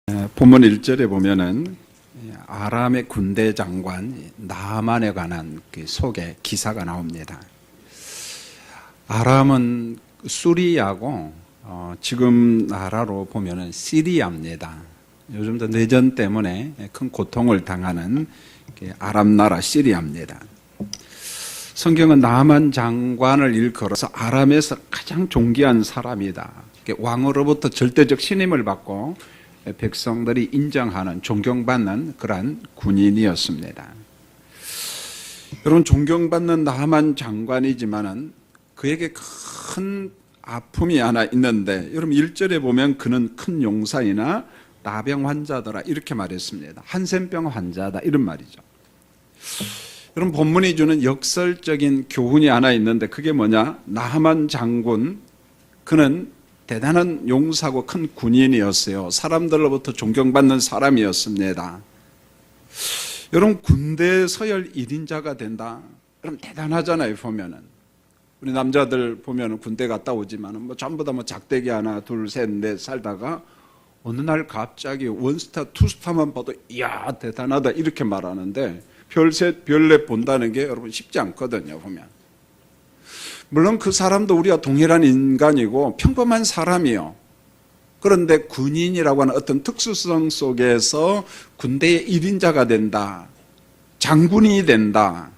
본문 1절에 보면은 아람의 군대 장관 나만에 관한 그 소개 기사가 나옵니다. 아람은 수리아고 지금 나라로 보면은 시리아입니다. 요즘도 내전 때문에 큰 고통을 당하는 아람 나라 시리아입니다. 성경은 나만 장관을 일컬어서 아람에서 가장 존귀한 사람이다. 왕으로부터 절대적 신임을 받고 백성들이 인정하는 존경받는 그러한 군인이었습니다. 여러분, 존경받는 나만 장관이지만은 그에게 큰 아픔이 하나 있는데, 여러분 1절에 보면 그는 큰 용사이나 나병 환자더라 이렇게 말했습니다. 한센병 환자다 이런 말이죠. 여러분, 본문이 주는 역설적인 교훈이 하나 있는데 그게 뭐냐? 나만 장군, 그는 대단한 용사고 큰 군인이었어요. 사람들로부터 존경받는 사람이었습니다. 여러분, 군대 서열 1인자가 된다. 그럼 대단하잖아요, 보면은. 우리 남자들 보면은 군대 갔다 오지만은 전부 다 작대기 하나, 둘, 셋, 넷 살다가 어느 날 갑자기 원스타, 투스타만 봐도 이야, 대단하다 이렇게 말하는데 별셋, 별넷 본다는 게 여러분 쉽지 않거든요, 보면. 물론 그 사람도 우리와 동일한 인간이고 평범한 사람이요. 그런데 군인이라고 하는 어떤 특수성 속에서 군대의 1인자가 된다. 장군이 된다.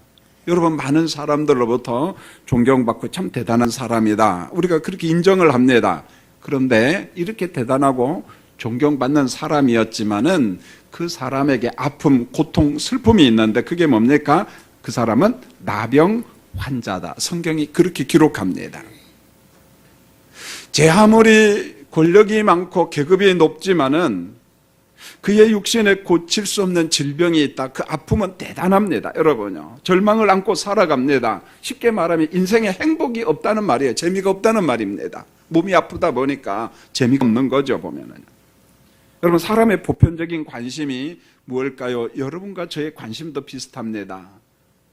여러분, 많은 사람들로부터 존경받고 참 대단한 사람이다. 우리가 그렇게 인정을 합니다. 그런데 이렇게 대단하고 존경받는 사람이었지만은 그 사람에게 아픔, 고통, 슬픔이 있는데 그게 뭡니까? 그 사람은 나병 환자다. 성경이 그렇게 기록합니다. 제 아무리 권력이 많고 계급이 높지만은 그의 육신에 고칠 수 없는 질병이 있다. 그 아픔은 대단합니다. 여러분요. 절망을 안고 살아갑니다. 쉽게 말하면 인생에 행복이 없다는 말이에요. 재미가 없다는 말입니다. 몸이 아프다 보니까 재미가 없는 거죠, 보면은. 여러분, 사람의 보편적인 관심이 무엇일까요? 여러분과 저의 관심도 비슷합니다.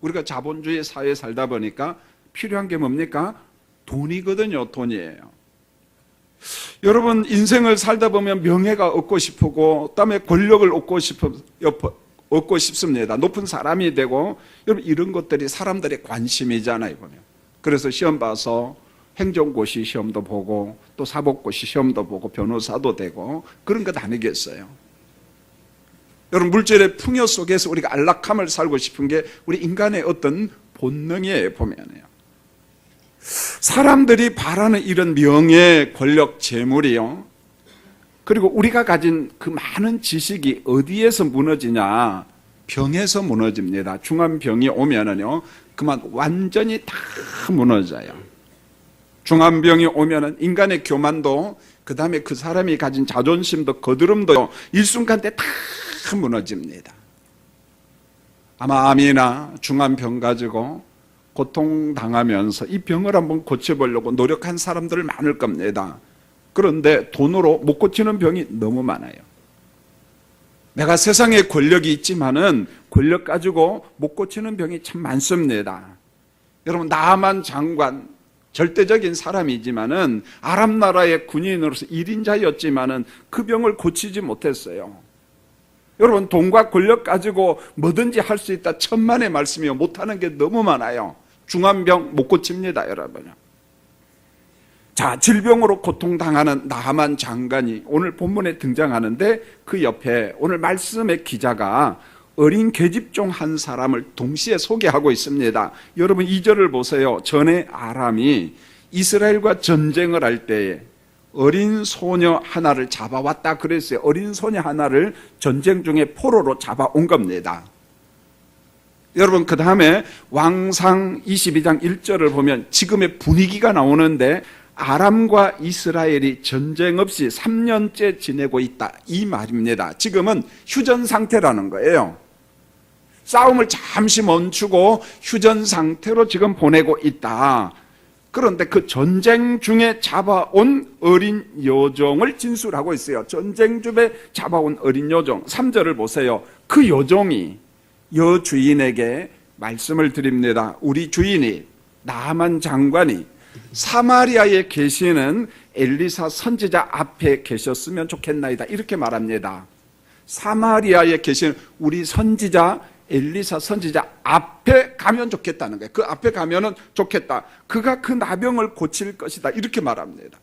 우리가 자본주의 사회에 살다 보니까 필요한 게 뭡니까? 돈이거든요. 돈이에요. 여러분, 인생을 살다 보면 명예가 얻고 싶고 그다음에 권력을 얻고 싶습니다. 높은 사람이 되고, 여러분 이런 것들이 사람들의 관심이잖아요, 보면. 그래서 시험 봐서 행정고시 시험도 보고 또 사법고시 시험도 보고 변호사도 되고 그런 것 아니겠어요? 여러분, 물질의 풍요 속에서 우리가 안락함을 살고 싶은 게 우리 인간의 어떤 본능이에요, 보면요. 사람들이 바라는 이런 명예, 권력, 재물이요. 그리고 우리가 가진 그 많은 지식이 어디에서 무너지냐? 병에서 무너집니다. 중한 병이 오면은요, 그만 완전히 다 무너져요. 중한 병이 오면은 인간의 교만도, 그 다음에 그 사람이 가진 자존심도, 거드름도 일순간 때 다 무너집니다. 아마 암이나 중한 병 가지고 고통당하면서 이 병을 한번 고쳐보려고 노력한 사람들 많을 겁니다. 그런데 돈으로 못 고치는 병이 너무 많아요. 내가 세상에 권력이 있지만은 권력 가지고 못 고치는 병이 참 많습니다. 여러분, 나만 장관, 절대적인 사람이지만은 아람 나라의 군인으로서 1인자였지만은 그 병을 고치지 못했어요. 여러분, 돈과 권력 가지고 뭐든지 할 수 있다. 천만의 말씀이요. 못하는 게 너무 많아요. 중한병 못 고칩니다, 여러분. 자, 질병으로 고통당하는 나만 장관이 오늘 본문에 등장하는데 그 옆에 오늘 말씀의 기자가 어린 계집종 한 사람을 동시에 소개하고 있습니다. 여러분 2절을 보세요. 전에 아람이 이스라엘과 전쟁을 할 때에 어린 소녀 하나를 잡아왔다 그랬어요. 어린 소녀 하나를 전쟁 중에 포로로 잡아온 겁니다. 여러분, 그 다음에 왕상 22장 1절을 보면 지금의 분위기가 나오는데 아람과 이스라엘이 전쟁 없이 3년째 지내고 있다 이 말입니다. 지금은 휴전 상태라는 거예요. 싸움을 잠시 멈추고 휴전 상태로 지금 보내고 있다. 그런데 그 전쟁 중에 잡아온 어린 여종을 진술하고 있어요. 전쟁 중에 잡아온 어린 여종. 3절을 보세요. 그 여종이 여주인에게 말씀을 드립니다. 우리 주인이 나만 장관이 사마리아에 계시는 엘리사 선지자 앞에 계셨으면 좋겠나이다. 이렇게 말합니다. 사마리아에 계신 우리 선지자 엘리사 선지자 앞에 가면 좋겠다는 거예요. 그 앞에 가면은 좋겠다. 그가 그 나병을 고칠 것이다. 이렇게 말합니다.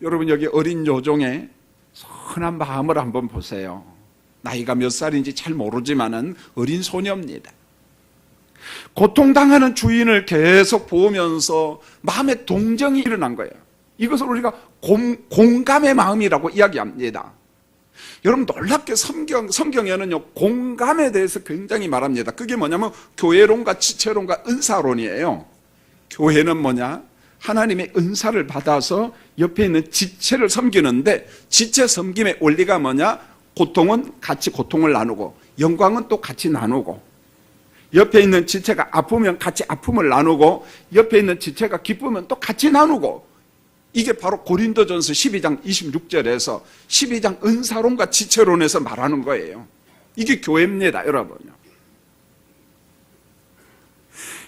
여러분, 여기 어린 여종의 선한 마음을 한번 보세요. 나이가 몇 살인지 잘 모르지만은 어린 소녀입니다. 고통당하는 주인을 계속 보면서 마음에 동정이 일어난 거예요. 이것을 우리가 공감의 마음이라고 이야기합니다. 여러분, 놀랍게 성경에는요, 공감에 대해서 굉장히 말합니다. 그게 뭐냐면 교회론과 지체론과 은사론이에요. 교회는 뭐냐? 하나님의 은사를 받아서 옆에 있는 지체를 섬기는데, 지체 섬김의 원리가 뭐냐? 고통은 같이 고통을 나누고, 영광은 또 같이 나누고, 옆에 있는 지체가 아프면 같이 아픔을 나누고, 옆에 있는 지체가 기쁘면 또 같이 나누고, 이게 바로 고린도전서 12장 26절에서 12장 은사론과 지체론에서 말하는 거예요. 이게 교회입니다, 여러분요.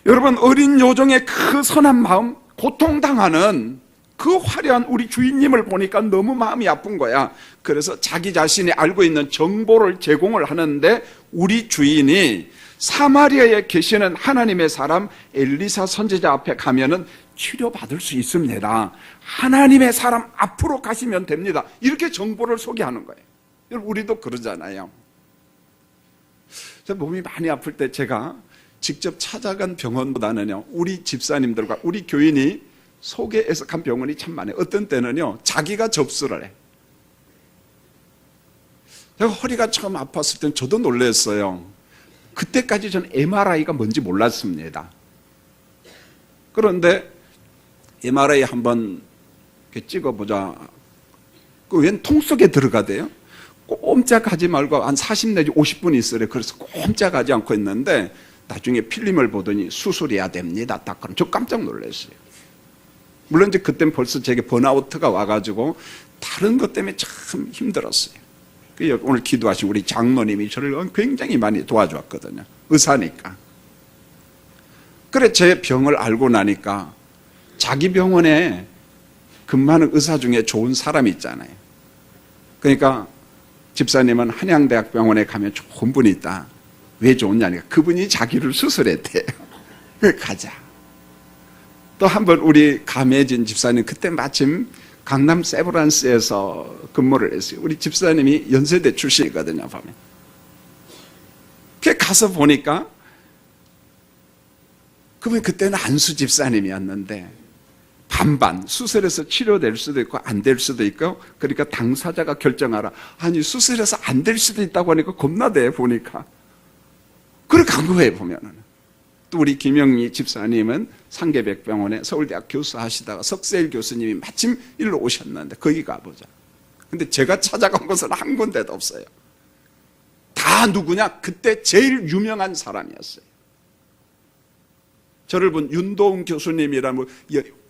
여러분, 어린 요정의 그 선한 마음, 고통당하는 그 화려한 우리 주인님을 보니까 너무 마음이 아픈 거야. 그래서 자기 자신이 알고 있는 정보를 제공을 하는데, 우리 주인이 사마리아에 계시는 하나님의 사람 엘리사 선지자 앞에 가면은 치료받을 수 있습니다. 하나님의 사람 앞으로 가시면 됩니다. 이렇게 정보를 소개하는 거예요. 여러분, 우리도 그러잖아요. 제 몸이 많이 아플 때 제가 직접 찾아간 병원보다는요, 우리 집사님들과 우리 교인이 소개해서 간 병원이 참 많아요. 어떤 때는요, 자기가 접수를 해. 제가 허리가 처음 아팠을 땐 저도 놀랐어요. 그때까지 저는 MRI가 뭔지 몰랐습니다. 그런데 MRI 한번 찍어보자. 웬 통 속에 들어가대요. 꼼짝하지 말고 한 40 내지 50분 있으래. 그래서 꼼짝하지 않고 있는데 나중에 필름을 보더니 수술해야 됩니다. 딱 그럼 저 깜짝 놀랐어요. 물론 이제 그땐 벌써 제게 번아웃가 와가지고 다른 것 때문에 참 힘들었어요. 오늘 기도하신 우리 장로님이 저를 굉장히 많이 도와주었거든요. 의사니까. 그래, 제 병을 알고 나니까 자기 병원에 근무하는 의사 중에 좋은 사람이 있잖아요. 그러니까 집사님은 한양대학병원에 가면 좋은 분이 있다. 왜 좋냐니까 그분이 자기를 수술했대요. 그래, 가자. 또 한 번 우리 감혜진 집사님, 그때 마침 강남 세브란스에서 근무를 했어요. 우리 집사님이 연세대 출신이거든요, 보면. 가서 보니까 그분이 그때는 안수 집사님이었는데 반반, 수술해서 치료될 수도 있고 안 될 수도 있고, 그러니까 당사자가 결정하라. 아니, 수술해서 안 될 수도 있다고 하니까 겁나대, 보니까. 그래 간 거예요, 보면은. 또 우리 김영희 집사님은 상계백병원에 서울대학 교수 하시다가 석세일 교수님이 마침 일로 오셨는데 거기 가보자. 근데 제가 찾아간 곳은 한 군데도 없어요. 다 누구냐? 그때 제일 유명한 사람이었어요. 저를 본 윤도훈 교수님이라는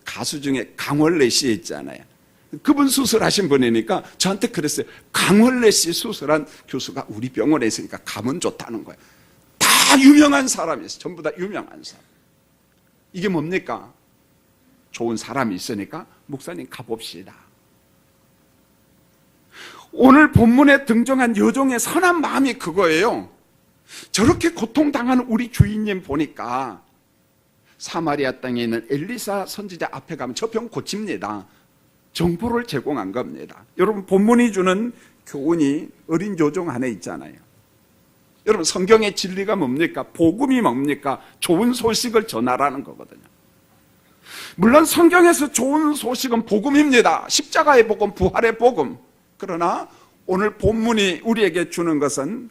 가수 중에 강원래 씨 있잖아요. 그분 수술하신 분이니까 저한테 그랬어요. 강원래 씨 수술한 교수가 우리 병원에 있으니까 가면 좋다는 거예요. 다 유명한 사람이었어요. 전부 다 유명한 사람. 이게 뭡니까? 좋은 사람이 있으니까 목사님 가봅시다. 오늘 본문에 등장한 여종의 선한 마음이 그거예요. 저렇게 고통당하는 우리 주인님 보니까 사마리아 땅에 있는 엘리사 선지자 앞에 가면 저 병 고칩니다. 정보를 제공한 겁니다. 여러분, 본문이 주는 교훈이 어린 여종 안에 있잖아요. 여러분, 성경의 진리가 뭡니까? 복음이 뭡니까? 좋은 소식을 전하라는 거거든요. 물론 성경에서 좋은 소식은 복음입니다. 십자가의 복음, 부활의 복음. 그러나 오늘 본문이 우리에게 주는 것은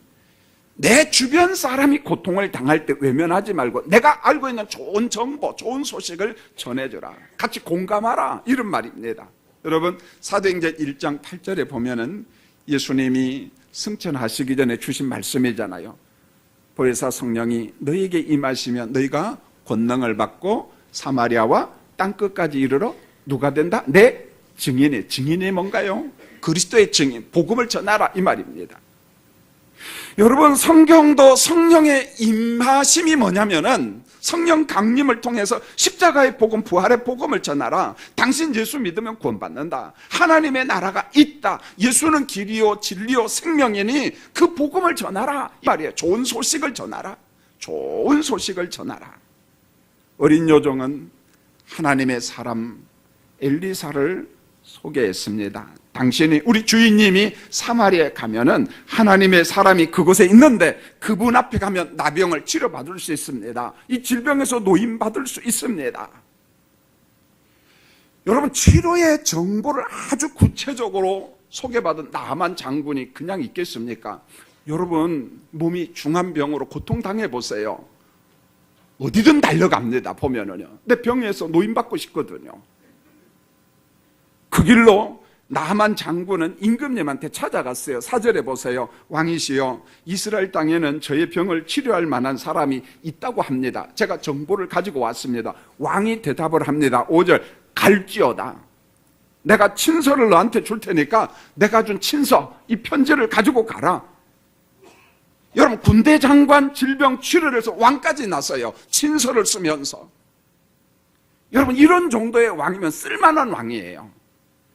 내 주변 사람이 고통을 당할 때 외면하지 말고 내가 알고 있는 좋은 정보, 좋은 소식을 전해주라. 같이 공감하라. 이런 말입니다. 여러분, 사도행전 1장 8절에 보면은 예수님이 승천하시기 전에 주신 말씀이잖아요. 보혜사 성령이 너희에게 임하시면 너희가 권능을 받고 사마리아와 땅끝까지 이르러 누가 된다? 내 증인이. 증인이 뭔가요? 그리스도의 증인, 복음을 전하라 이 말입니다. 여러분, 성경도 성령의 임하심이 뭐냐면은 성령 강림을 통해서 십자가의 복음, 부활의 복음을 전하라. 당신 예수 믿으면 구원받는다. 하나님의 나라가 있다. 예수는 길이요 진리요 생명이니 그 복음을 전하라 이 말이에요. 좋은 소식을 전하라. 좋은 소식을 전하라. 어린 여종은 하나님의 사람 엘리사를 소개했습니다. 당신이, 우리 주인님이 사마리아에 가면은 하나님의 사람이 그곳에 있는데 그분 앞에 가면 나병을 치료받을 수 있습니다. 이 질병에서 노임받을 수 있습니다. 여러분, 치료의 정보를 아주 구체적으로 소개받은 나만 장군이 그냥 있겠습니까? 여러분, 몸이 중한 병으로 고통당해 보세요. 어디든 달려갑니다, 보면은요. 내 병에서 노임받고 싶거든요. 그 길로 나만 장군은 임금님한테 찾아갔어요. 4절에 보세요. 왕이시여, 이스라엘 땅에는 저의 병을 치료할 만한 사람이 있다고 합니다. 제가 정보를 가지고 왔습니다. 왕이 대답을 합니다. 5절, 갈지어다. 내가 친서를 너한테 줄 테니까 내가 준 친서, 이 편지를 가지고 가라. 여러분, 군대 장관 질병 치료를 해서 왕까지 나서요. 친서를 쓰면서. 여러분, 이런 정도의 왕이면 쓸만한 왕이에요.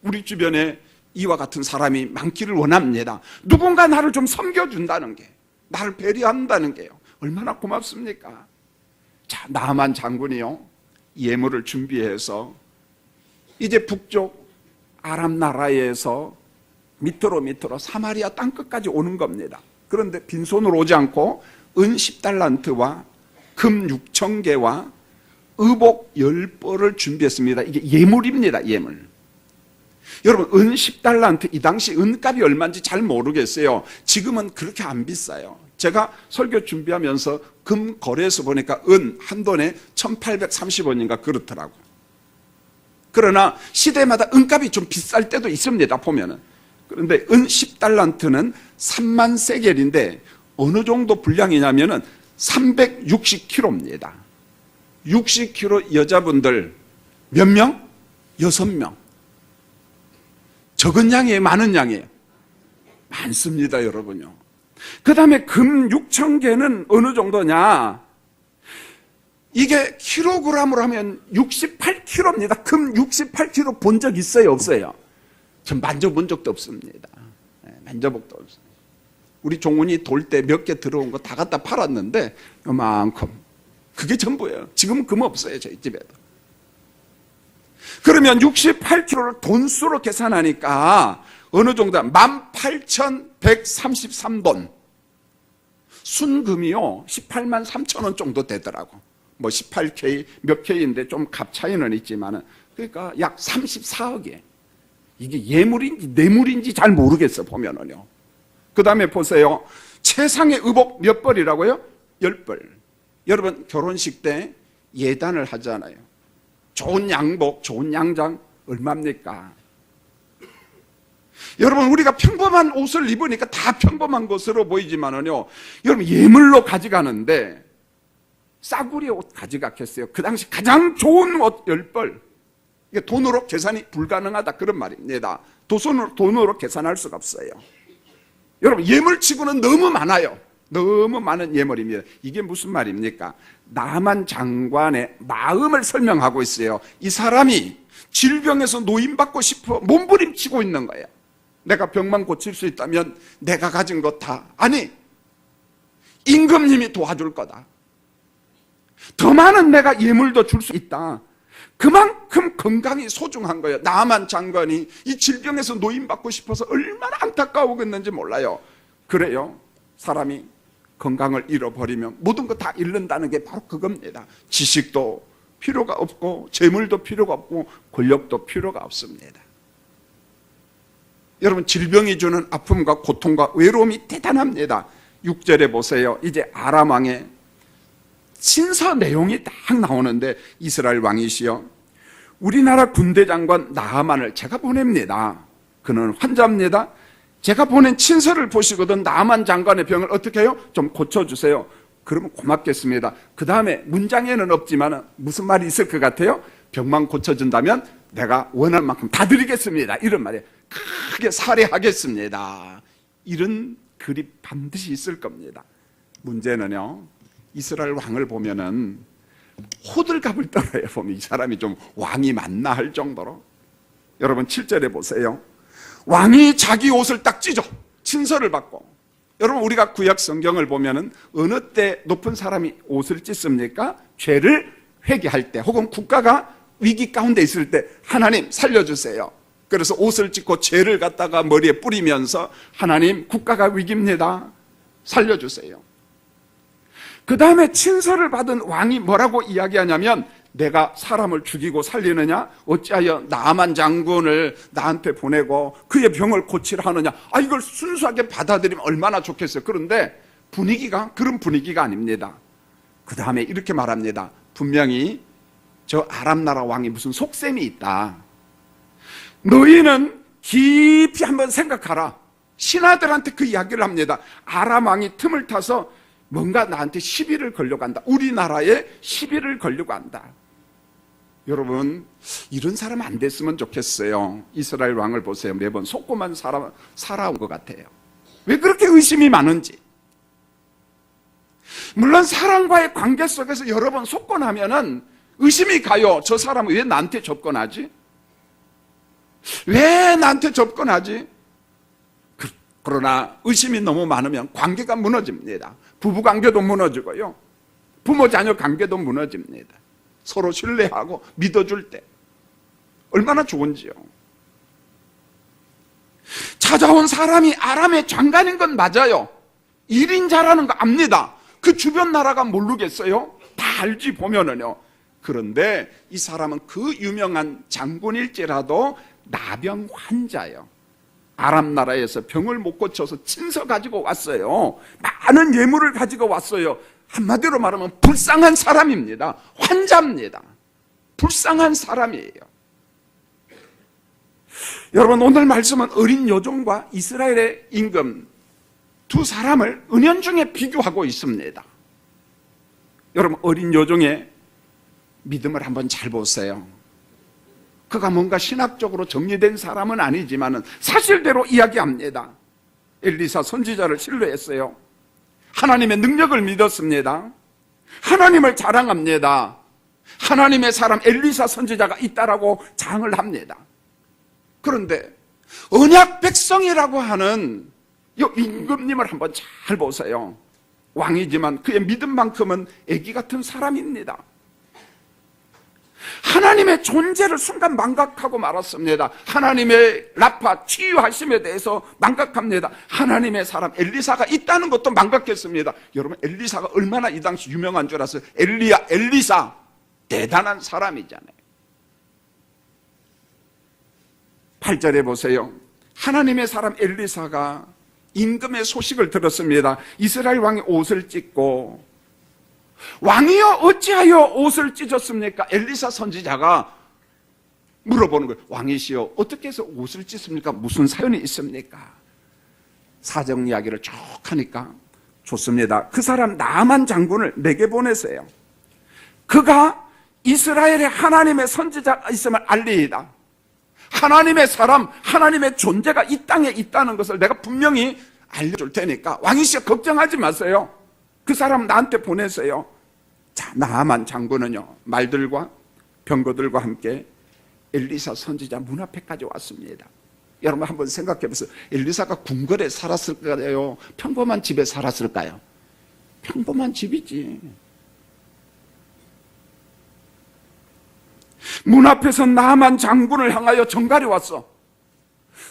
우리 주변에 이와 같은 사람이 많기를 원합니다. 누군가 나를 좀 섬겨준다는 게, 나를 배려한다는 게요, 얼마나 고맙습니까? 자, 나만 장군이요, 예물을 준비해서 이제 북쪽 아람 나라에서 밑으로 사마리아 땅끝까지 오는 겁니다. 그런데 빈손으로 오지 않고 은 10달란트와 금 6,000개와 의복 10벌을 준비했습니다. 이게 예물입니다, 예물. 여러분, 은 10달란트, 이 당시 은값이 얼마인지 잘 모르겠어요. 지금은 그렇게 안 비싸요. 제가 설교 준비하면서 금 거래에서 보니까 은 한 돈에 1830원인가 그렇더라고. 그러나 시대마다 은값이 좀 비쌀 때도 있습니다, 보면은. 그런데 은 10달란트는 3만 세겔인데 어느 정도 분량이냐면은 360kg입니다. 60kg 여자분들 몇 명? 6명. 적은 양이에요, 많은 양이에요? 많습니다, 여러분요. 그 다음에 금 6,000개는 어느 정도냐? 이게 킬로그램으로 하면 68kg입니다. 금 68kg 본 적 있어요, 없어요? 전 만져본 적도 없습니다. 만져본 적도 없어요. 우리 종훈이 돌 때 몇 개 들어온 거 다 갖다 팔았는데 요만큼. 그게 전부예요. 지금은 금 없어요, 저희 집에도. 그러면 68kg를 돈수로 계산하니까 어느 정도 18,133돈. 순금이요 18만 3천 원 정도 되더라고. 뭐 18K 몇 K인데 좀 값 차이는 있지만은, 그러니까 약 34억이에요. 이게 예물인지 뇌물인지 잘 모르겠어, 보면은요. 그 다음에 보세요. 최상의 의복 몇 벌이라고요? 10벌. 여러분, 결혼식 때 예단을 하잖아요. 좋은 양복, 좋은 양장 얼마입니까? 여러분, 우리가 평범한 옷을 입으니까 다 평범한 것으로 보이지만은요, 여러분, 예물로 가져가는데 싸구려 옷 가져갔겠어요. 그 당시 가장 좋은 옷 10벌. 이게 돈으로 계산이 불가능하다, 그런 말입니다. 돈으로 계산할 수가 없어요. 여러분, 예물치고는 너무 많아요. 너무 많은 예물입니다. 이게 무슨 말입니까? 나만 장관의 마음을 설명하고 있어요. 이 사람이 질병에서 노임받고 싶어 몸부림치고 있는 거예요. 내가 병만 고칠 수 있다면 내가 가진 것 다, 아니, 임금님이 도와줄 거다. 더 많은 내가 예물도 줄 수 있다. 그만큼 건강이 소중한 거예요. 나만 장관이 이 질병에서 노임받고 싶어서 얼마나 안타까우겠는지 몰라요. 그래요, 사람이 건강을 잃어버리면 모든 거 다 잃는다는 게 바로 그겁니다. 지식도 필요가 없고 재물도 필요가 없고 권력도 필요가 없습니다. 여러분, 질병이 주는 아픔과 고통과 외로움이 대단합니다. 6절에 보세요. 이제 아람 왕의 친서 내용이 딱 나오는데, 이스라엘 왕이시여, 우리나라 군대 장관 나하만을 제가 보냅니다. 그는 환자입니다. 제가 보낸 친서를 보시거든 나하만 장관의 병을 어떻게 해요? 좀 고쳐주세요. 그러면 고맙겠습니다. 그 다음에 문장에는 없지만 무슨 말이 있을 것 같아요? 병만 고쳐준다면 내가 원하는 만큼 다 드리겠습니다. 이런 말이에요. 크게 살해하겠습니다. 이런 글이 반드시 있을 겁니다. 문제는요, 이스라엘 왕을 보면은 호들갑을 떨어요. 보면 이 사람이 좀 왕이 맞나 할 정도로. 여러분 7절에 보세요. 왕이 자기 옷을 딱 찢어 친서를 받고. 여러분 우리가 구약 성경을 보면은 어느 때 높은 사람이 옷을 찢습니까? 죄를 회개할 때, 혹은 국가가 위기 가운데 있을 때 하나님 살려주세요. 그래서 옷을 찢고 죄를 갖다가 머리에 뿌리면서 하나님 국가가 위기입니다, 살려주세요. 그 다음에 친서를 받은 왕이 뭐라고 이야기하냐면, 내가 사람을 죽이고 살리느냐? 어찌하여 나만 장군을 나한테 보내고 그의 병을 고치라 하느냐? 이걸 순수하게 받아들이면 얼마나 좋겠어요. 그런데 분위기가 그런 분위기가 아닙니다. 그 다음에 이렇게 말합니다. 분명히 저 아람 나라 왕이 무슨 속셈이 있다. 너희는 깊이 한번 생각하라. 신하들한테 그 이야기를 합니다. 아람 왕이 틈을 타서 뭔가 나한테 시비를 걸려고 한다. 우리나라에 시비를 걸려고 한다. 여러분 이런 사람 안 됐으면 좋겠어요. 이스라엘 왕을 보세요. 매번 속고만 살아온 것 같아요. 왜 그렇게 의심이 많은지. 물론 사람과의 관계 속에서 여러 번 속고 나면은 의심이 가요. 저 사람은 왜 나한테 접근하지? 왜 나한테 접근하지? 그러나 의심이 너무 많으면 관계가 무너집니다. 부부관계도 무너지고요, 부모 자녀 관계도 무너집니다. 서로 신뢰하고 믿어줄 때 얼마나 좋은지요. 찾아온 사람이 아람의 장관인 건 맞아요. 일인자라는 거 압니다. 그 주변 나라가 모르겠어요? 다 알지 보면은요. 그런데 이 사람은 그 유명한 장군일지라도 나병 환자예요. 아람 나라에서 병을 못 고쳐서 친서 가지고 왔어요. 많은 예물을 가지고 왔어요. 한마디로 말하면 불쌍한 사람입니다. 환자입니다. 불쌍한 사람이에요. 여러분 오늘 말씀은 어린 여종과 이스라엘의 임금 두 사람을 은연중에 비교하고 있습니다. 여러분 어린 여종의 믿음을 한번 잘 보세요. 그가 뭔가 신학적으로 정리된 사람은 아니지만 사실대로 이야기합니다. 엘리사 선지자를 신뢰했어요. 하나님의 능력을 믿었습니다. 하나님을 자랑합니다. 하나님의 사람 엘리사 선지자가 있다라고 자랑을 합니다. 그런데 언약 백성이라고 하는 이 임금님을 한번 잘 보세요. 왕이지만 그의 믿음만큼은 애기 같은 사람입니다. 하나님의 존재를 순간 망각하고 말았습니다. 하나님의 라파 치유하심에 대해서 망각합니다. 하나님의 사람 엘리사가 있다는 것도 망각했습니다. 여러분 엘리사가 얼마나 이 당시 유명한 줄 아세요? 엘리사 대단한 사람이잖아요. 8절에 보세요. 하나님의 사람 엘리사가 임금의 소식을 들었습니다. 이스라엘 왕이 옷을 찢고, 왕이여 어찌하여 옷을 찢었습니까? 엘리사 선지자가 물어보는 거예요. 왕이시여 어떻게 해서 옷을 찢습니까? 무슨 사연이 있습니까? 사정 이야기를 쭉 하니까 좋습니다. 그 사람 나만 장군을 내게 보내세요. 그가 이스라엘의 하나님의 선지자가 있음을 알리이다. 하나님의 사람, 하나님의 존재가 이 땅에 있다는 것을 내가 분명히 알려줄 테니까 왕이시여 걱정하지 마세요. 그 사람 나한테 보내세요. 자, 나아만 장군은요 말들과 병거들과 함께 엘리사 선지자 문 앞에까지 왔습니다. 여러분 한번 생각해 보세요. 엘리사가 궁궐에 살았을까요? 평범한 집에 살았을까요? 평범한 집이지. 문 앞에서 나만 장군을 향하여 전갈이 왔어.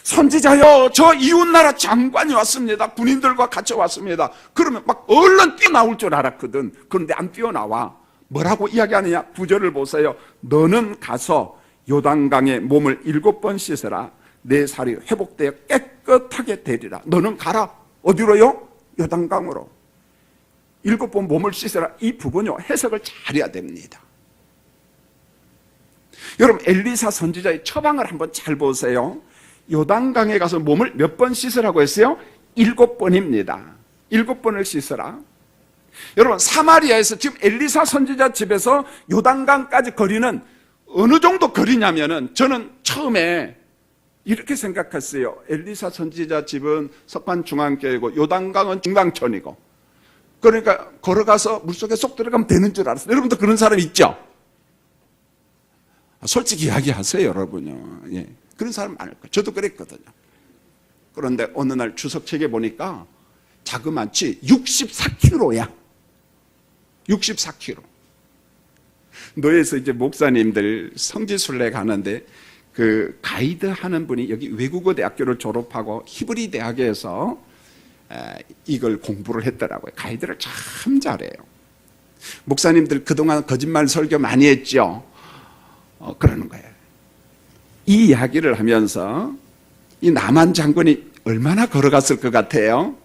선지자여 저 이웃나라 장관이 왔습니다. 군인들과 같이 왔습니다. 그러면 막 얼른 뛰어나올 줄 알았거든. 그런데 안 뛰어나와. 뭐라고 이야기하느냐? 9절을 보세요. 너는 가서 요단강에 몸을 7번 씻으라. 내 살이 회복되어 깨끗하게 되리라. 너는 가라. 어디로요? 요단강으로. 7번 몸을 씻으라. 이 부분요 해석을 잘해야 됩니다. 여러분 엘리사 선지자의 처방을 한번 잘 보세요. 요단강에 가서 몸을 몇 번 씻으라고 했어요? 7번입니다. 7번을 씻으라. 여러분 사마리아에서 지금 엘리사 선지자 집에서 요단강까지 거리는 어느 정도 거리냐면은 저는 처음에 이렇게 생각했어요. 엘리사 선지자 집은 석판중앙교회고 요단강은 중랑천이고, 그러니까 걸어가서 물속에 쏙 들어가면 되는 줄 알았어요. 여러분도 그런 사람 있죠? 솔직히 이야기하세요, 여러분요. 예. 그런 사람 많을 거예요. 저도 그랬거든요. 그런데 어느 날 주석책에 보니까 자그마치 64kg야. 64kg. 노예에서 이제 목사님들 성지순례 가는데 그 가이드 하는 분이 여기 외국어 대학교를 졸업하고 히브리 대학에서 이걸 공부를 했더라고요. 가이드를 참 잘해요. 목사님들 그동안 거짓말 설교 많이 했죠. 그러는 거예요. 이 이야기를 하면서 이 나만 장군이 얼마나 걸어갔을 것 같아요?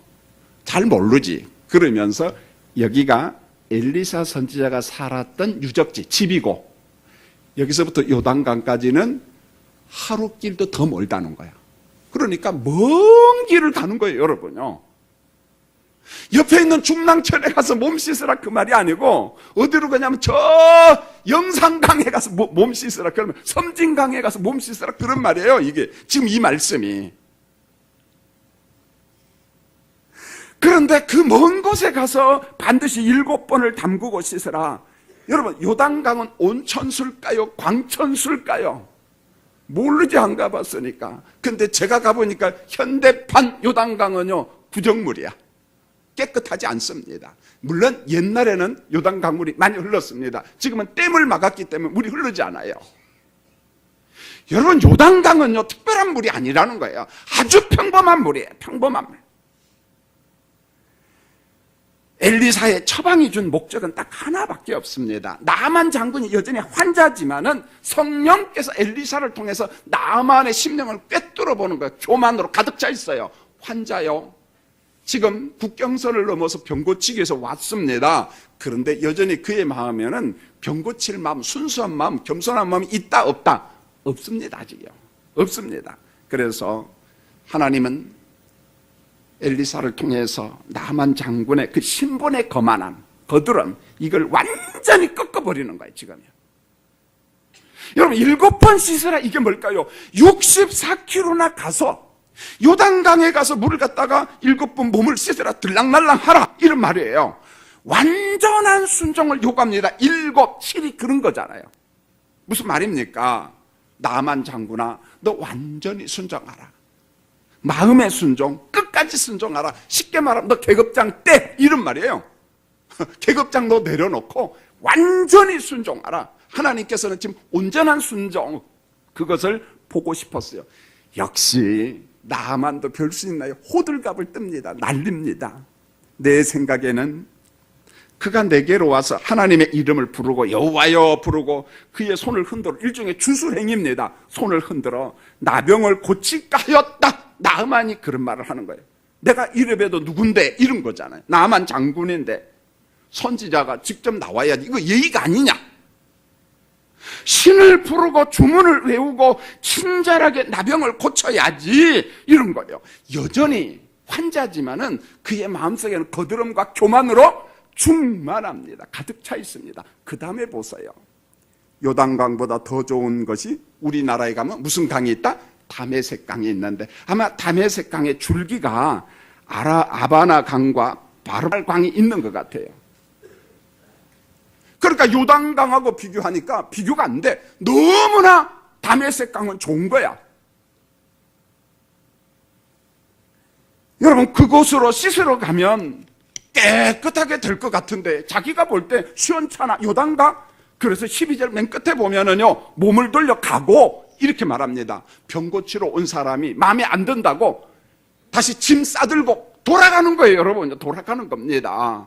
잘 모르지. 그러면서 여기가 엘리사 선지자가 살았던 유적지, 집이고, 여기서부터 요단강까지는 하루 길도 더 멀다는 거야. 그러니까 먼 길을 가는 거예요, 여러분요. 옆에 있는 중랑천에 가서 몸 씻으라 그 말이 아니고, 어디로 가냐면 저 영산강에 가서 몸 씻으라, 그러면 섬진강에 가서 몸 씻으라, 그런 말이에요. 이게 지금 이 말씀이. 그런데 그 먼 곳에 가서 반드시 7번을 담그고 씻으라. 여러분, 요단강은 온천술까요? 광천술까요? 모르지, 안 가봤으니까. 근데 제가 가보니까 현대판 요단강은요, 부정물이야. 깨끗하지 않습니다. 물론 옛날에는 요단강물이 많이 흘렀습니다. 지금은 댐을 막았기 때문에 물이 흐르지 않아요. 여러분, 요단강은요, 특별한 물이 아니라는 거예요. 아주 평범한 물이에요. 평범한 물. 엘리사의 처방이 준 목적은 딱 하나밖에 없습니다. 나만 장군이 여전히 환자지만은 성령께서 엘리사를 통해서 나만의 심령을 꿰뚫어 보는 거예요. 교만으로 가득 차 있어요. 환자요, 지금 국경선을 넘어서 병 고치기 위해서 왔습니다. 그런데 여전히 그의 마음에는 병 고칠 마음, 순수한 마음, 겸손한 마음이 있다 없다? 없습니다. 아직요. 없습니다. 그래서 하나님은 엘리사를 통해서 나만 장군의 그 신분의 거만함, 거드름, 이걸 완전히 꺾어버리는 거예요, 지금요. 여러분, 7번 씻으라, 이게 뭘까요? 64km나 가서 요단강에 가서 물을 갖다가 7번 몸을 씻으라, 들락날락 하라, 이런 말이에요. 완전한 순종을 요구합니다. 7, 7이 그런 거잖아요. 무슨 말입니까? 나만 장군아, 너 완전히 순종하라. 마음의 순종, 끝까지 순종하라. 쉽게 말하면 너 계급장 떼, 이런 말이에요. 계급장 너 내려놓고 완전히 순종하라. 하나님께서는 지금 온전한 순종, 그것을 보고 싶었어요. 역시 나만도 별 수 있나요? 호들갑을 뜹니다. 날립니다. 내 생각에는 그가 내게로 와서 하나님의 이름을 부르고 여호와여 부르고 그의 손을 흔들어, 일종의 주술행위입니다. 손을 흔들어 나병을 고칠까 하였다. 나만이 그런 말을 하는 거예요. 내가 이래봬도 누군데, 이런 거잖아요. 나만 장군인데 선지자가 직접 나와야지. 이거 예의가 아니냐. 신을 부르고 주문을 외우고 친절하게 나병을 고쳐야지, 이런 거예요. 여전히 환자지만은 그의 마음속에는 거드름과 교만으로 충만합니다. 가득 차 있습니다. 그 다음에 보세요. 요단강보다 더 좋은 것이 우리나라에 가면 무슨 강이 있다? 다메섹 강이 있는데, 아마 다메섹 강의 줄기가 아바나 강과 바르발 강이 있는 것 같아요. 그러니까 요단강하고 비교하니까 비교가 안 돼. 너무나 다메섹 강은 좋은 거야. 여러분, 그곳으로 씻으러 가면 깨끗하게 될 것 같은데 자기가 볼 때 시원찮아, 요단강? 그래서 12절 맨 끝에 보면은요, 몸을 돌려 가고 이렇게 말합니다. 병 고치러 온 사람이 마음에 안 든다고 다시 짐 싸들고 돌아가는 거예요. 여러분, 돌아가는 겁니다.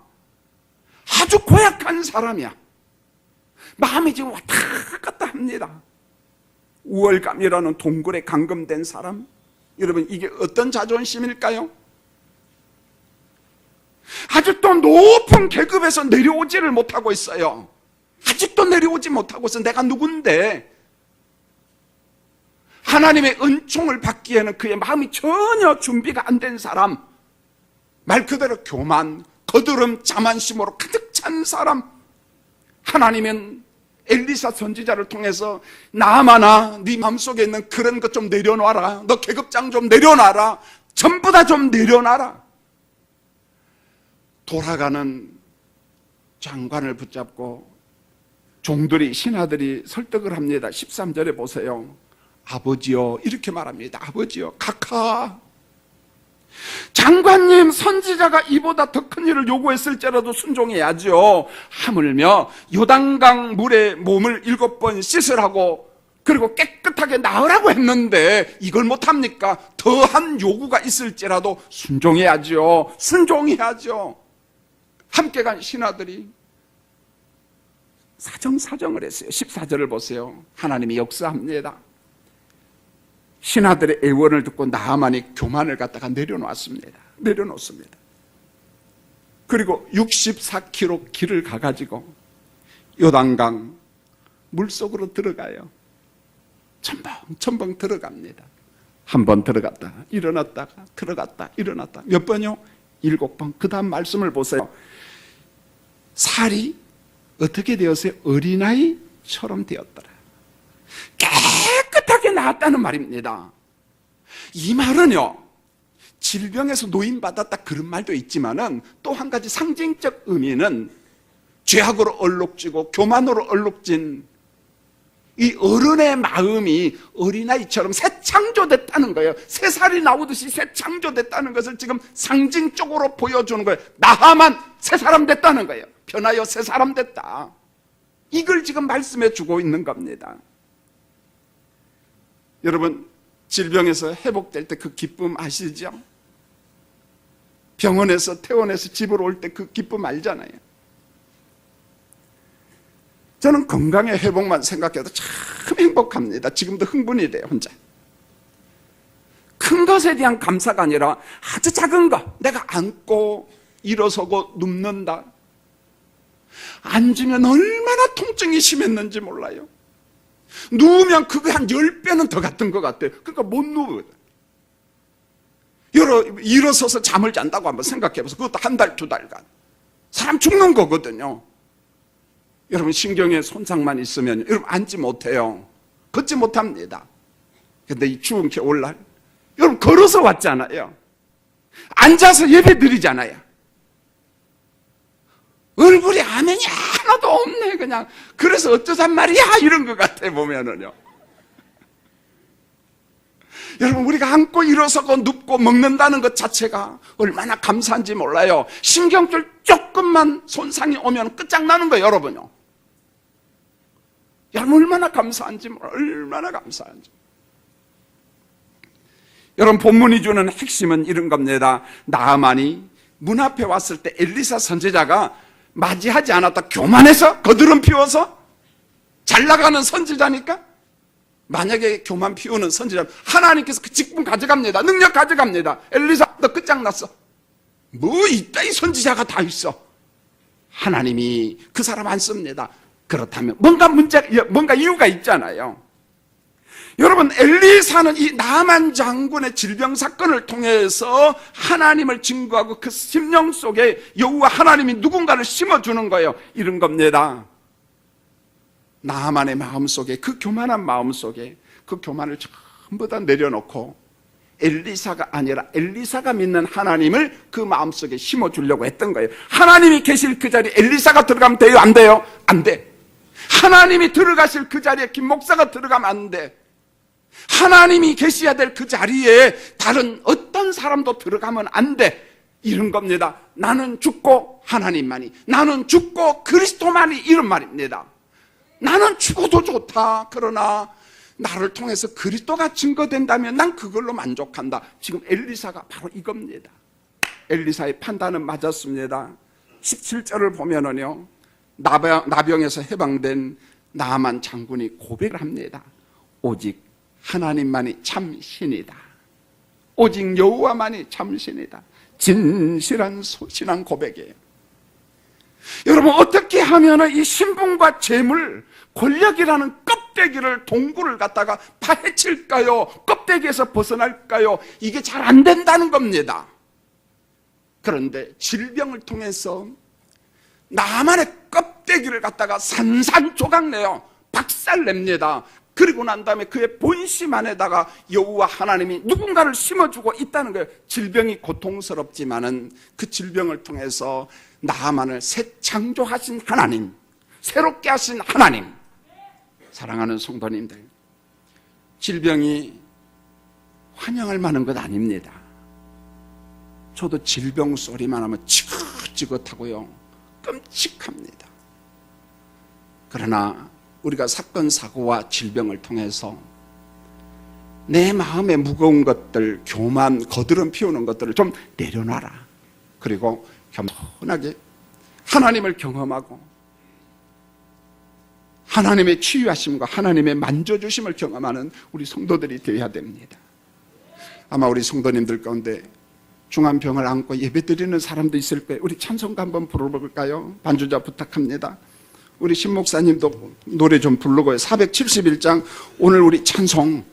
아주 고약한 사람이야. 마음이 지금 왔다 갔다 합니다. 우월감이라는 동굴에 감금된 사람, 여러분, 이게 어떤 자존심일까요? 아직도 높은 계급에서 내려오지를 못하고 있어요. 아직도 내려오지 못하고 있어. 내가 누군데? 하나님의 은총을 받기에는 그의 마음이 전혀 준비가 안 된 사람, 말 그대로 교만, 거드름, 자만심으로 가득 찬 사람. 하나님은 엘리사 선지자를 통해서 나아마나 네 마음속에 있는 그런 것 좀 내려놔라. 너 계급장 좀 내려놔라. 전부 다 좀 내려놔라. 돌아가는 장관을 붙잡고 종들이, 신하들이 설득을 합니다. 13절에 보세요. 아버지요, 이렇게 말합니다. 아버지요, 각하, 장관님, 선지자가 이보다 더 큰 일을 요구했을지라도 순종해야죠. 하물며 요단강 물에 몸을 7번 씻으라고, 그리고 깨끗하게 나으라고 했는데 이걸 못합니까? 더한 요구가 있을지라도 순종해야죠. 순종해야죠. 함께 간 신하들이 사정을 했어요. 14절을 보세요. 하나님이 역사합니다. 신하들의 애원을 듣고 나아만이 교만을 갖다가 내려놓습니다. 그리고 64km 길을 가가지고 요단강 물속으로 들어가요. 첨벙 들어갑니다. 한 번 들어갔다 일어났다가 들어갔다 일어났다. 몇 번요? 7번. 그 다음 말씀을 보세요. 살이 어떻게 되었어요? 어린아이처럼 되었더라. 깨끗하게 나았다는 말입니다. 이 말은요, 질병에서 노인받았다 그런 말도 있지만은 또 한 가지 상징적 의미는 죄악으로 얼룩지고 교만으로 얼룩진 이 어른의 마음이 어린아이처럼 새 창조됐다는 거예요. 새 살이 나오듯이 새 창조됐다는 것을 지금 상징적으로 보여주는 거예요. 나하만 새 사람 됐다는 거예요. 변하여 새 사람 됐다. 이걸 지금 말씀해 주고 있는 겁니다. 여러분, 질병에서 회복될 때 그 기쁨 아시죠? 병원에서 퇴원해서 집으로 올 때 그 기쁨 알잖아요. 저는 건강의 회복만 생각해도 참 행복합니다. 지금도 흥분이 돼요, 혼자. 큰 것에 대한 감사가 아니라 아주 작은 것, 내가 앉고 일어서고 눕는다. 앉으면 얼마나 통증이 심했는지 몰라요. 누우면 그게 한 10배는 더 같은 것 같아요. 그러니까 못 누워요. 일어서서 잠을 잔다고 한번 생각해보세요. 그것도 한 달, 2달간. 사람 죽는 거거든요. 여러분, 신경에 손상만 있으면 여러분 앉지 못해요. 걷지 못합니다. 근데 이 추운 겨울날 여러분 걸어서 왔잖아요. 앉아서 예배 드리잖아요. 얼굴에 아멘이 하나도 없네. 그냥 그래서 어쩌잔 말이야 이런 것 같아 보면은요. 여러분, 우리가 앉고 일어서고 눕고 먹는다는 것 자체가 얼마나 감사한지 몰라요. 신경줄 조금만 손상이 오면 끝장나는 거예요, 여러분요. 여러분, 얼마나 감사한지 몰라요. 얼마나 감사한지. 여러분, 본문이 주는 핵심은 이런 겁니다. 나아만이 문 앞에 왔을 때 엘리사 선지자가 맞이하지 않았다. 교만해서? 거드름 피워서? 잘 나가는 선지자니까? 만약에 교만 피우는 선지자, 하나님께서 그 직분 가져갑니다. 능력 가져갑니다. 엘리사, 너 끝장났어. 뭐 이따위 선지자가 다 있어. 하나님이 그 사람 안 씁니다. 그렇다면 뭔가 이유가 있잖아요. 여러분, 엘리사는 이 나만 장군의 질병 사건을 통해서 하나님을 증거하고 그 심령 속에 여호와 하나님이 누군가를 심어주는 거예요. 이런 겁니다. 나만의 마음속에, 그 교만한 마음속에 그 교만을 전부 다 내려놓고 엘리사가 아니라 엘리사가 믿는 하나님을 그 마음속에 심어주려고 했던 거예요. 하나님이 계실 그 자리에 엘리사가 들어가면 돼요? 안 돼요? 안 돼. 하나님이 들어가실 그 자리에 김 목사가 들어가면 안 돼. 하나님이 계셔야 될 그 자리에 다른 어떤 사람도 들어가면 안 돼. 이런 겁니다. 나는 죽고 하나님만이, 나는 죽고 그리스도만이, 이런 말입니다. 나는 죽어도 좋다. 그러나 나를 통해서 그리스도가 증거된다면 난 그걸로 만족한다. 지금 엘리사가 바로 이겁니다. 엘리사의 판단은 맞았습니다. 17절을 보면은요, 나병에서 해방된 나아만 장군이 고백을 합니다. 오직 하나님만이 참 신이다. 오직 여호와만이 참 신이다. 진실한 신앙 고백이에요. 여러분, 어떻게 하면 이 신분과 재물, 권력이라는 껍데기를, 동굴을 갖다가 파헤칠까요? 껍데기에서 벗어날까요? 이게 잘 안 된다는 겁니다. 그런데 질병을 통해서 나만의 껍데기를 갖다가 산산조각내요. 박살냅니다. 그리고 난 다음에 그의 본심 안에다가 여호와 하나님이 누군가를 심어주고 있다는 거예요. 질병이 고통스럽지만은 그 질병을 통해서 나아만을 새 창조하신 하나님, 새롭게 하신 하나님. 사랑하는 성도님들, 질병이 환영할 만한 것 아닙니다. 저도 질병 소리만 하면 지긋지긋하고요, 끔찍합니다. 그러나 우리가 사건, 사고와 질병을 통해서 내 마음에 무거운 것들, 교만, 거드름 피우는 것들을 좀 내려놔라. 그리고 겸손하게 하나님을 경험하고 하나님의 치유하심과 하나님의 만져주심을 경험하는 우리 성도들이 되어야 됩니다. 아마 우리 성도님들 가운데 중한 병을 안고 예배드리는 사람도 있을 거예요. 우리 찬송가 한번 불러볼까요? 반주자 부탁합니다. 우리 신 목사님도 노래 좀 부르고요. 471장 오늘 우리 찬송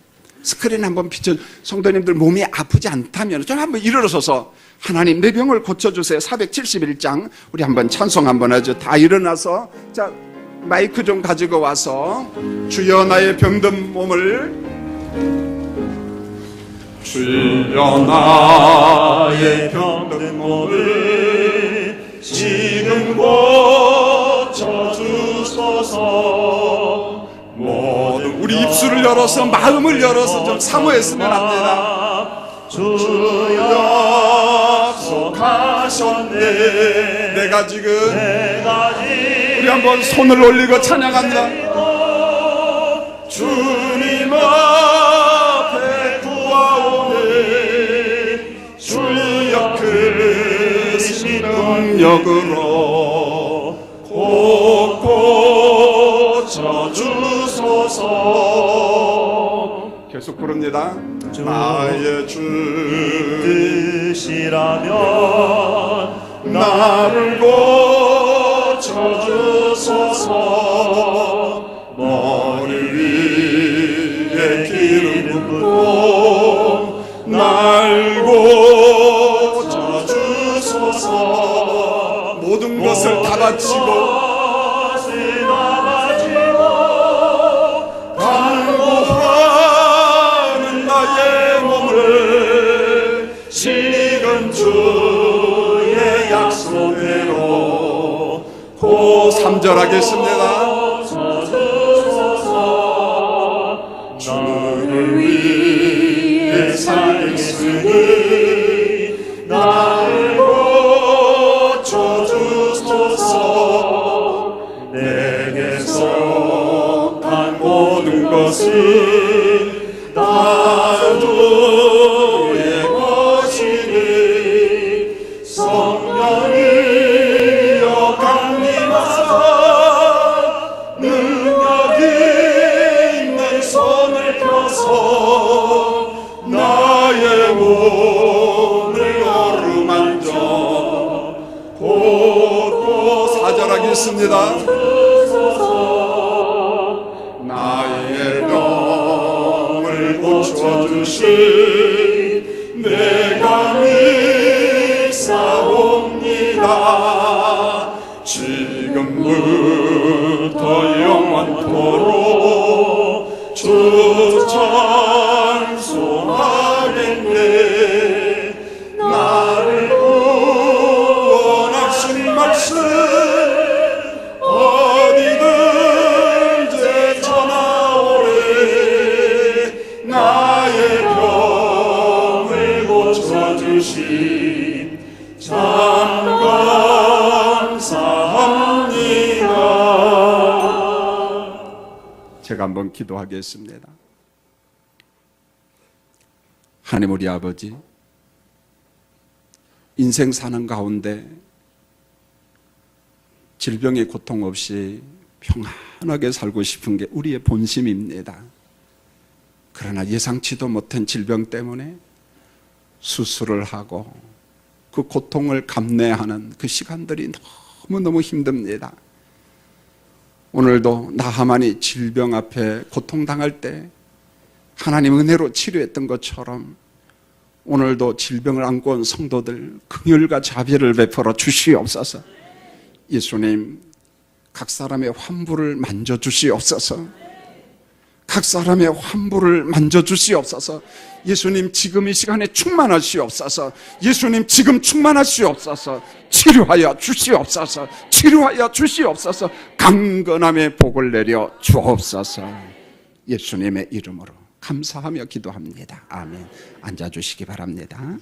스크린 한번 비춰. 성도님들 몸이 아프지 않다면 좀 한번 일어서서 하나님 내 병을 고쳐주세요. 471장 우리 한번 찬송 한번 하죠. 다 일어나서 자 마이크 좀 가지고 와서 주여 나의 병든 몸을, 주여 나의 병든 몸을 지금 고쳐주소서. 모든 우리 입술을 열어서 마음을 열어서 좀 사모했으면 합니다. 주여 약속하셨네. 내가 지금 우리 한번 손을 올리고 찬양합니다. 주님 앞에 구하오네. 주여 크신 능력으로 곧 고쳐주소서. 계속 부릅니다. 나의 주 뜻이라면 나를 고쳐주소서. 머리 위에 기름 붓고 날 고쳐주소서. 모든 것을 다 바치고 간구하는 나의 몸을 지금 주의 약속대로 고 3절 하겠습니다. 주를 위해 살겠으니 나를 고쳐주소서. 내게서 간 모든 것은 다 주의 것이니 성령이여 강림하사 능력 있는 손을 펴서 나의 몸을 어루만져 곧고 사절하겠습니다. 나의 병을 고쳐주신 내가 믿사옵니다. 지금부터 영원토록 주 찬송하겠네. 나를 구원하신 말씀 어디든지 전하오래. 나의 병을 고쳐주신 참 감사합니다. 제가 한번 기도하겠습니다. 하나님 우리 아버지, 인생 사는 가운데 질병의 고통 없이 평안하게 살고 싶은 게 우리의 본심입니다. 그러나 예상치도 못한 질병 때문에 수술을 하고 그 고통을 감내하는 그 시간들이 너무너무 힘듭니다. 오늘도 나하만이 질병 앞에 고통당할 때 하나님 은혜로 치료했던 것처럼 오늘도 질병을 안고 온 성도들 긍휼과 자비를 베풀어 주시옵소서. 예수님, 각 사람의 환부를 만져주시옵소서. 각 사람의 환부를 만져주시옵소서. 예수님 지금 이 시간에 충만하시옵소서. 예수님 지금 충만하시옵소서. 치료하여 주시옵소서. 치료하여 주시옵소서. 강건함의 복을 내려 주옵소서. 예수님의 이름으로 감사하며 기도합니다. 아멘. 앉아주시기 바랍니다.